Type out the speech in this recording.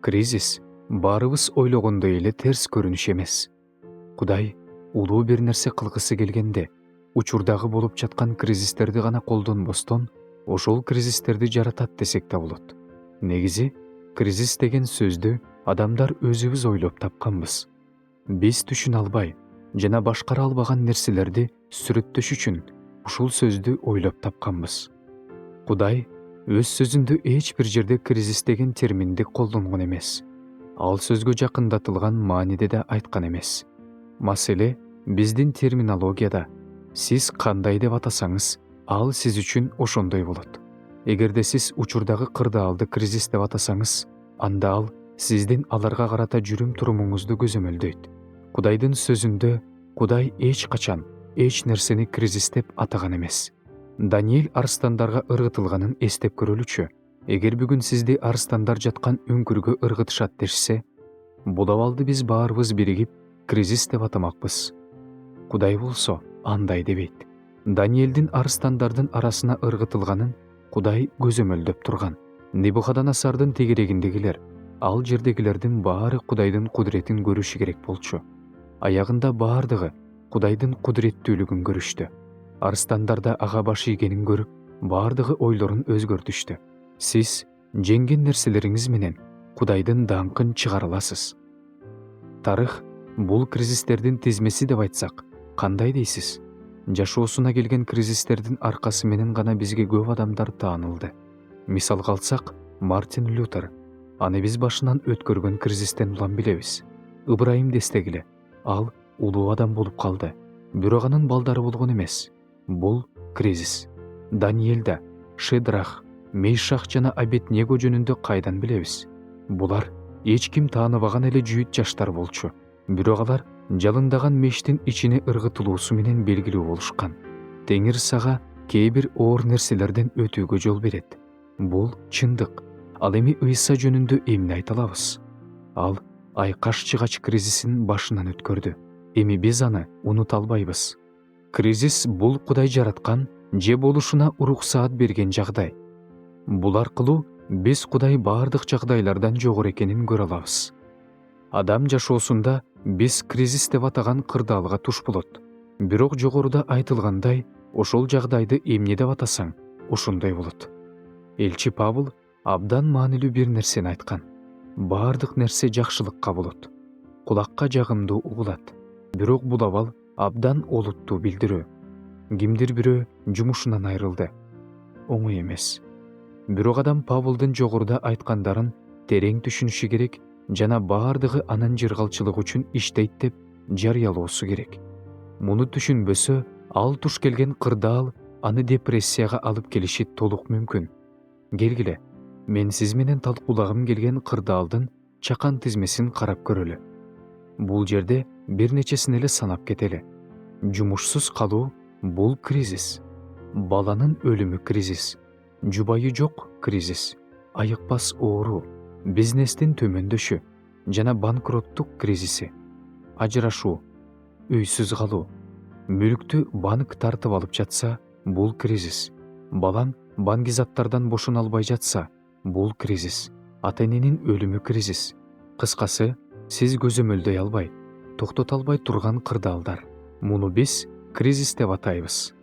Кризис баарыбыз ойлогондой эле терс көрүнүш эмес. Кудай улуу бир нерсе кылгысы келгенде, учурдагы болуп жаткан кризистерди гана колдонбостон, ошол кризистерди жаратат десек да болот. Негизи, кризис деген сөздү адамдар өзүбүз ойлоп тапканбыз. Биз түшүнө албай жана башкара албаган нерселерди сүрөттөш үчүн ушул сөздү ойлоп тапканбыз. Кудай өз сөзүндө эч бир жерде кризис деген терминди колдонгон эмес. Ал сөзгө жакындатылган мааниде да айткан эмес. Маселе биздин терминологияда. Сиз кандай деп атасаңыз, ал сиз үчүн ошондой болот. Эгерде сиз учурдагы кырдаалды кризис деп атасаңыз, анда ал сиздин аларга карата жүрүм-турумуңузду көзөмөлдөйт. Кудайдын сөзүндө Кудай эч качан эч нерсени кризис деп атаган эмес. Даниэль арстандарга ыргытылганын эстеп көрөлүчү. Эгер бүгүн сизди арстандар жаткан үңкүргө ыргытышат дешсе, бул абалды биз баарыбыз биригип кризис деп атамакпыз. Кудай болсо андай дебейт. Даниэлдин арстандардын арасына ыргытылганын Кудай көзөмөлдөп турган. Небухадоносордун тегерегиндегилер, ал жердегилердин баары Кудайдын кудуретин көрүшү керек болчу. Аягында баардыгы Кудайдын кудуреттүүлүгүн көрүштү. Арстандар да ага баш ийгенин көрүп, баардыгы ойлорун өзгөртүштү. Сиз жеңген нерселериңиз менен Кудайдын даңкын чыгара аласыз. Тарых бул кризистердин тизмеси деп айтсак, кандай дейсиз? Жашоосуна келген кризистердин аркасы менен гана бизге көп адамдар таанылды. Мисалга алсак, Мартин Лютер. Аны биз башынан өткөргөн кризистен улам билебиз. Ыбрайым Дестегиле. Ал улуу адам болуп калды. Бирок анын балдары болгон эмес. Бул кризис. Даниэль да, Шедрах, Мейшах жана Абеднего жөнүндө кайдан билебиз? Булар эч ким тааныбаган эле жүйүт жаштар болчу. Бирок алар жалындаган мештин ичине ыргытылуусу менен белгилүү болушкан. Теңир сага кээ бир оор нерселерден өтүүгө жол берет. Бул чындык. Ал эми Ыйса жөнүндө эмне айта алабыз? Ал Айкаш-чыгач кризисин башынан өткөрдү. Эми биз аны унута албайбыз. Кризис бул Кудай жараткан же болушуна уруксаат берген жагдай. Бул аркылуу биз Кудай баардык жагдайлардан жогору экенин көрө алабыз. Адам жашоосунда биз кризис деп атаган кырдаалга туш болот. Бирок жогоруда айтылгандай, ошол жагдайды эмне деп атасаң, ошондой болот. Элчи Павыл абдан маанилүү бир нерсени айткан. Баардык нерсе жакшылыкка болот. Кулакка жагымдуу угулат. Бирок бул абал абдан олуттуу билдирүү. Кимдир бирөө жумушунан айрылды. Оңой эмес. Бирок адам Павылдын жогоруда айткандарын терең түшүнүшү керек жана баардыгы анын жыргалчылыгы үчүн иштейт деп жарыялоосу керек. Муну түшүнбөсө, ал туш келген кырдаал аны депрессияга алып келиши толук мүмкүн. Келгиле, мен сиз менен талкуулагым келген кырдаалдын чакан тизмесин карап көрөлү. Бул жерде бир нечесин эле санап кетели. Жумушсуз калуу бул кризис. Баланын өлүмү кризис. Жубайы жок кризис. Айыкпас оору, бизнестин төмөндөшү жана банкроттук кризиси. Ажырашуу, үйсүз калуу. Мүлктү банк тартып алып жатса, бул кризис. Балаң баңгизаттардан бошоно албай жатса, бул кризис. Ата-эненин өлүмү кризис. Кыскасы, сиз көзөмөлдөй албай, токтото албай турган кырдаалдар. Муну биз кризис деп атайбыз.